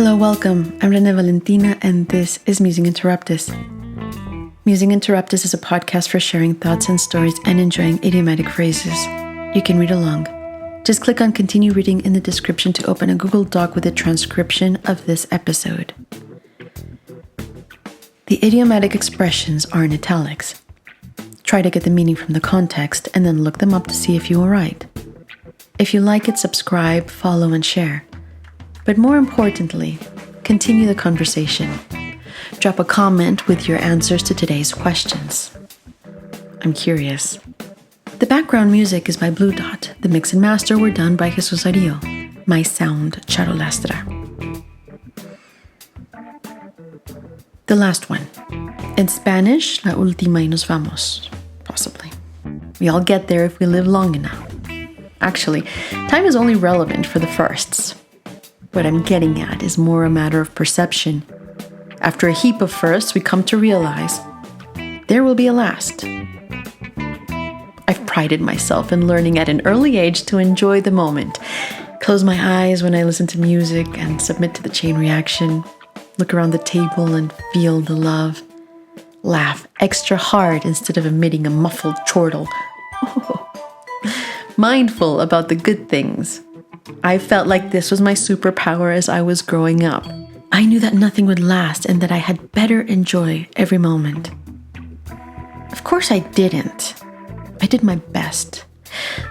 Hello, welcome. I'm Rene Valentina, and this is Musing Interruptus. Musing Interruptus is a podcast for sharing thoughts and stories and enjoying idiomatic phrases. You can read along. Just click on Continue Reading in the description to open a Google Doc with a transcription of this episode. The idiomatic expressions are in italics. Try to get the meaning from the context and then look them up to see if you are right. If you like it, subscribe, follow, and share. But more importantly, continue the conversation. Drop a comment with your answers to today's questions. I'm curious. The background music is by Blue Dot. The mix and master were done by Jesus Ario. My sound, Charo Lastra. The last one. In Spanish, la última y nos vamos. Possibly. We all get there if we live long enough. Actually, time is only relevant for the firsts. What I'm getting at is more a matter of perception. After a heap of firsts, we come to realize there will be a last. I've prided myself in learning at an early age to enjoy the moment. Close my eyes when I listen to music and submit to the chain reaction. Look around the table and feel the love. Laugh extra hard instead of emitting a muffled chortle. Mindful about the good things. I felt like this was my superpower as I was growing up. I knew that nothing would last and that I had better enjoy every moment. Of course I didn't. I did my best.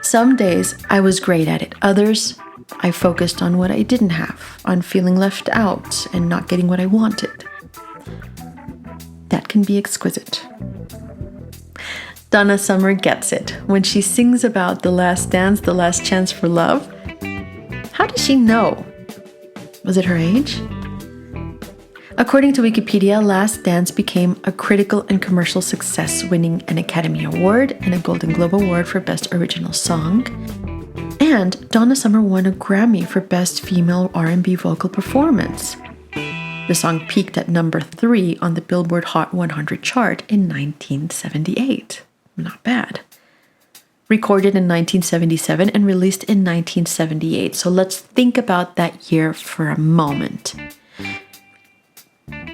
Some days I was great at it. Others, I focused on what I didn't have, on feeling left out and not getting what I wanted. That can be exquisite. Donna Summer gets it when she sings about the last dance, the last chance for love. How does she know? Was it her age? According to Wikipedia, Last Dance became a critical and commercial success, winning an Academy Award and a Golden Globe Award for Best Original Song. And Donna Summer won a Grammy for Best Female R&B Vocal Performance. The song peaked at number 3 on the Billboard Hot 100 chart in 1978. Not bad. Recorded in 1977 and released in 1978. So let's think about that year for a moment.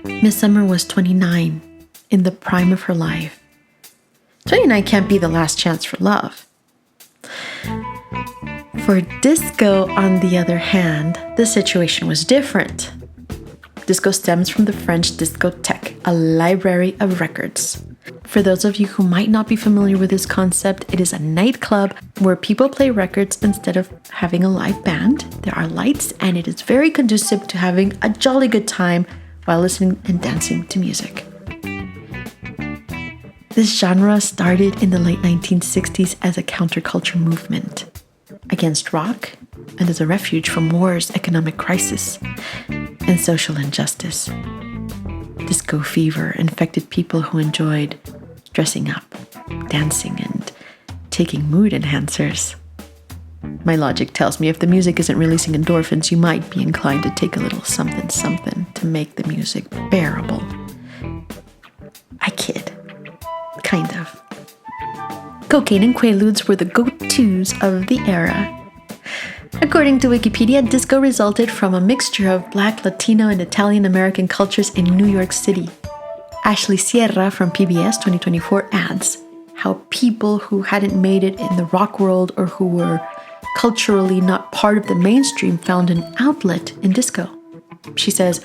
Miss Summer was 29, in the prime of her life. 29 can't be the last chance for love. For disco, on the other hand, the situation was different. Disco stems from the French discothèque, a library of records. For those of you who might not be familiar with this concept, it is a nightclub where people play records instead of having a live band. There are lights, and it is very conducive to having a jolly good time while listening and dancing to music. This genre started in the late 1960s as a counterculture movement against rock and as a refuge from wars, economic crisis, and social injustice. Disco fever infected people who enjoyed dressing up, dancing, and taking mood enhancers. My logic tells me if the music isn't releasing endorphins, you might be inclined to take a little something to make the music bearable. I kid. Kind of. Cocaine and Quaaludes were the go-tos of the era. According to Wikipedia, disco resulted from a mixture of Black, Latino, and Italian-American cultures in New York City. Ashley Sierra from PBS 2024 adds how people who hadn't made it in the rock world or who were culturally not part of the mainstream found an outlet in disco. She says,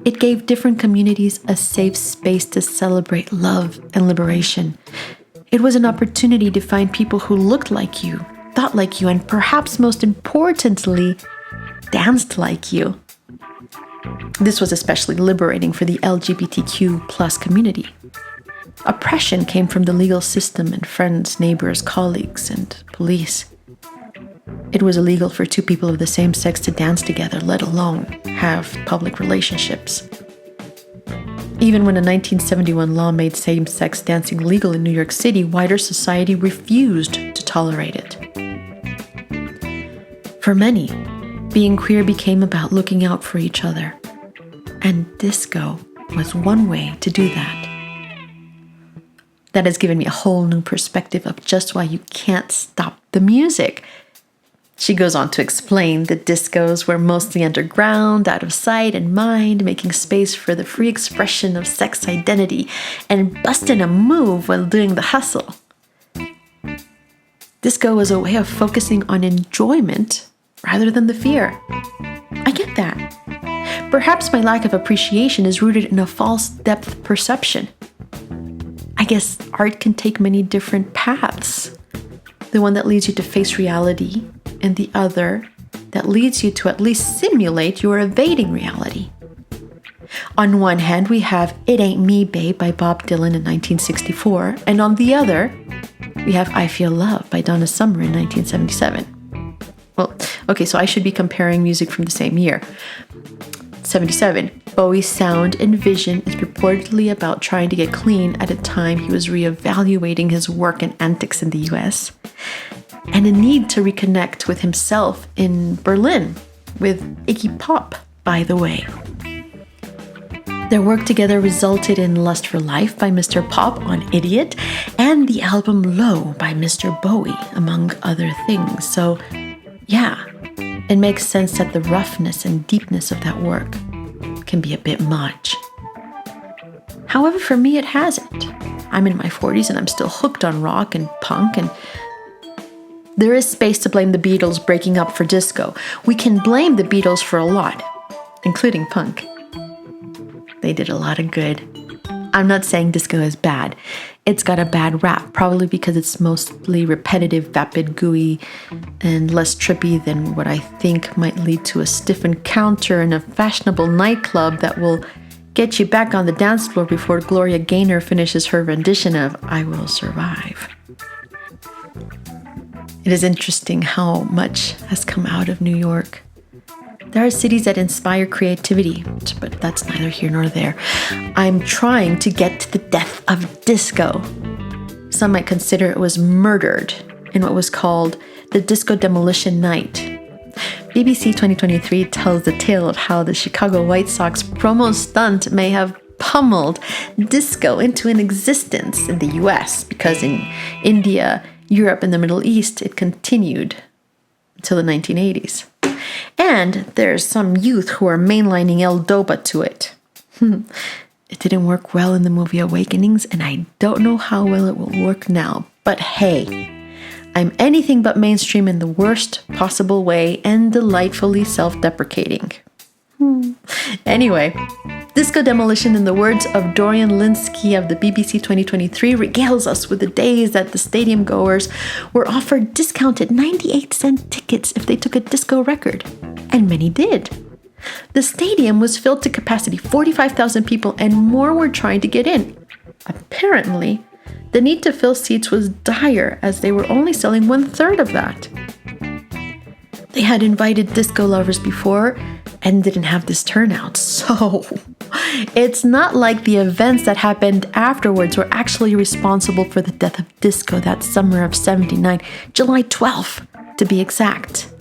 it gave different communities a safe space to celebrate love and liberation. It was an opportunity to find people who looked like you, thought like you, and perhaps most importantly, danced like you. This was especially liberating for the LGBTQ+ community. Oppression came from the legal system and friends, neighbors, colleagues, and police. It was illegal for two people of the same sex to dance together, let alone have public relationships. Even when a 1971 law made same-sex dancing legal in New York City, wider society refused to tolerate it. For many, being queer became about looking out for each other, and disco was one way to do that. That has given me a whole new perspective of just why you can't stop the music. She goes on to explain that discos were mostly underground, out of sight and mind, making space for the free expression of sex identity and busting a move while doing the hustle. Disco was a way of focusing on enjoyment rather than the fear. I get that. Perhaps my lack of appreciation is rooted in a false depth perception. I guess art can take many different paths. The one that leads you to face reality, and the other that leads you to at least simulate you're evading reality. On one hand, we have It Ain't Me, Babe by Bob Dylan in 1964, and on the other, we have I Feel Love by Donna Summer in 1977. Well, okay, so I should be comparing music from the same year. 77. Bowie's sound and vision is purportedly about trying to get clean at a time he was reevaluating his work and antics in the US, and a need to reconnect with himself in Berlin with Iggy Pop, by the way. Their work together resulted in Lust for Life by Mr. Pop on Idiot and the album Low by Mr. Bowie, among other things. So, yeah, it makes sense that the roughness and deepness of that work can be a bit much. However, for me, it hasn't. I'm in my 40s and I'm still hooked on rock and punk, and there is space to blame the Beatles breaking up for disco. We can blame the Beatles for a lot, including punk. They did a lot of good. I'm not saying disco is bad. It's got a bad rap, probably because it's mostly repetitive, vapid, gooey, and less trippy than what I think might lead to a stiff encounter in a fashionable nightclub that will get you back on the dance floor before Gloria Gaynor finishes her rendition of I Will Survive. It is interesting how much has come out of New York. There are cities that inspire creativity, but that's neither here nor there. I'm trying to get to the death of disco. Some might consider it was murdered in what was called the Disco Demolition Night. BBC 2023 tells the tale of how the Chicago White Sox promo stunt may have pummeled disco into an existence in the US, because in India, Europe, and the Middle East, it continued until the 1980s. And there's some youth who are mainlining El Doba to it. It didn't work well in the movie Awakenings, and I don't know how well it will work now. But hey, I'm anything but mainstream in the worst possible way and delightfully self-deprecating. Anyway, Disco Demolition, in the words of Dorian Linsky of the BBC 2023, regales us with the days that the stadium goers were offered discounted 98-cent tickets if they took a disco record, and many did. The stadium was filled to capacity, 45,000 people, and more were trying to get in. Apparently, the need to fill seats was dire, as they were only selling 1/3 of that. They had invited disco lovers before and didn't have this turnout, so it's not like the events that happened afterwards were actually responsible for the death of disco that summer of '79, July 12th, to be exact.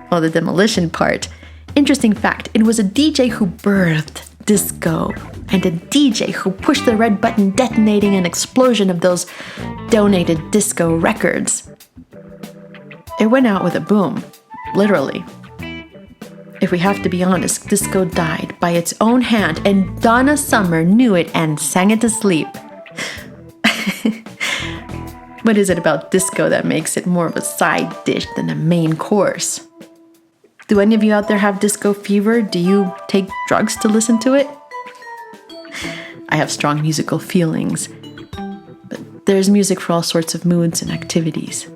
Well, the demolition part. Interesting fact, it was a DJ who birthed disco, and a DJ who pushed the red button, detonating an explosion of those donated disco records. It went out with a boom, literally. If we have to be honest, disco died by its own hand, and Donna Summer knew it and sang it to sleep. What is it about disco that makes it more of a side dish than a main course? Do any of you out there have disco fever? Do you take drugs to listen to it? I have strong musical feelings, but there's music for all sorts of moods and activities.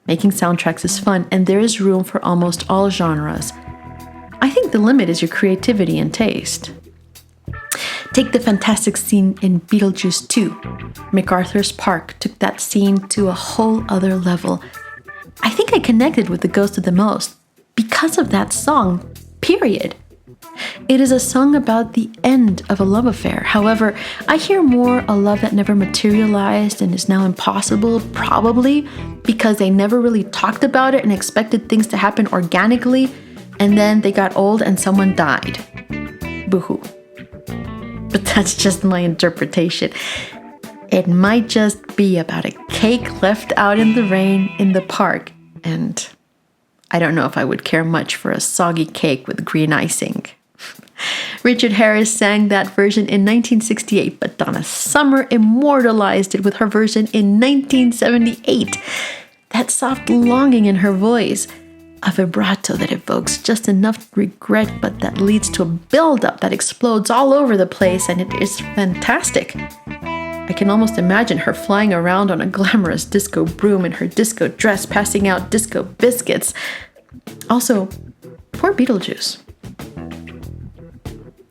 Making soundtracks is fun, and there is room for almost all genres. I think the limit is your creativity and taste. Take the fantastic scene in Beetlejuice 2. MacArthur's Park took that scene to a whole other level. I think I connected with the ghost of the most because of that song, period. It is a song about the end of a love affair. However, I hear more a love that never materialized and is now impossible, probably because they never really talked about it and expected things to happen organically, and then they got old and someone died. Boo-hoo. But that's just my interpretation. It might just be about a cake left out in the rain in the park And I don't know if I would care much for a soggy cake with green icing. Richard Harris sang that version in 1968, but Donna Summer immortalized it with her version in 1978. That soft longing in her voice, a vibrato that evokes just enough regret, but that leads to a build-up that explodes all over the place, and it is fantastic. I can almost imagine her flying around on a glamorous disco broom in her disco dress, passing out disco biscuits. Also, poor Beetlejuice.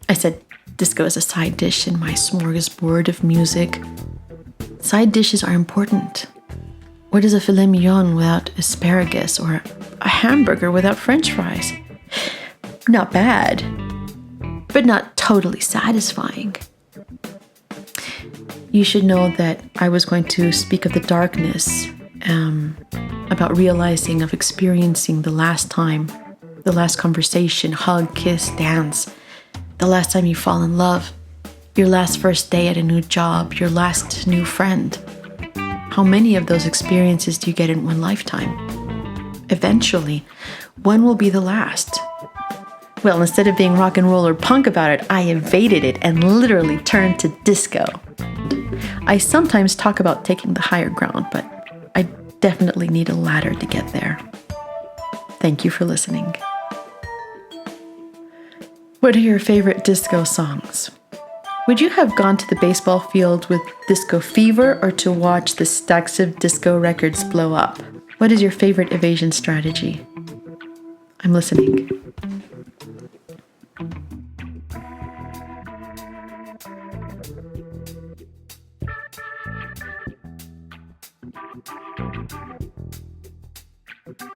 I said disco is a side dish in my smorgasbord of music. Side dishes are important. What is a filet mignon without asparagus, or a hamburger without French fries? Not bad, but not totally satisfying. You should know that I was going to speak of the darkness, about realizing, of experiencing the last time, the last conversation, hug, kiss, dance, the last time you fall in love, your last first day at a new job, your last new friend. How many of those experiences do you get in one lifetime? Eventually, one will be the last. Well, instead of being rock and roll or punk about it, I evaded it and literally turned to disco. I sometimes talk about taking the higher ground, but I definitely need a ladder to get there. Thank you for listening. What are your favorite disco songs? Would you have gone to the baseball field with disco fever or to watch the stacks of disco records blow up? What is your favorite evasion strategy? I'm listening.